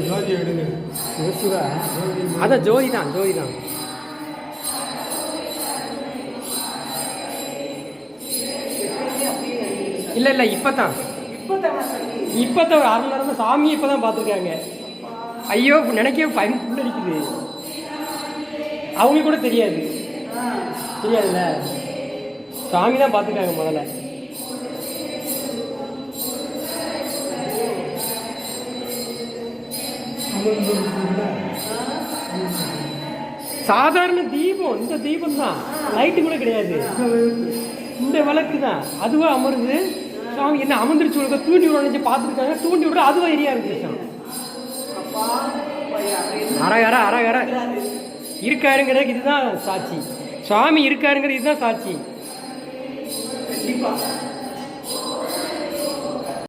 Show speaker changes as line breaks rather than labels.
ஜோதி எடுங்க.
சிவா அதான் ஜோதி தான் ஜோதி தான். இல்லை இல்லை இப்போதான் இப்போதான் ஒரு 6 மணி நேரம் சாமியை இப்போ தான் பார்த்துருக்காங்க. ஐயோ நினைக்கவே பயன் புல்லடிக்குது. அவங்களுக்கு கூட தெரியாது தெரியாதுல்ல, சாமி தான் பார்த்துருக்காங்க முதல்ல. சாதாரண தீபம், இந்த தீபம் தான், லைட்டு கூட கிடையாது, இந்த விளக்கு தான். அதுவா அமருது சாமி. என்ன அமர்ந்துருச்சு உனக்கு தூண்டி விட நினைச்சு பார்த்துருக்காங்க. தூண்டி விட அதுவா எரியா இருக்கு. அரகர அரகர இருக்காருங்கிறதுக்கு இதுதான் சாட்சி. சுவாமி இருக்காருங்கிறது இதுதான் சாட்சி.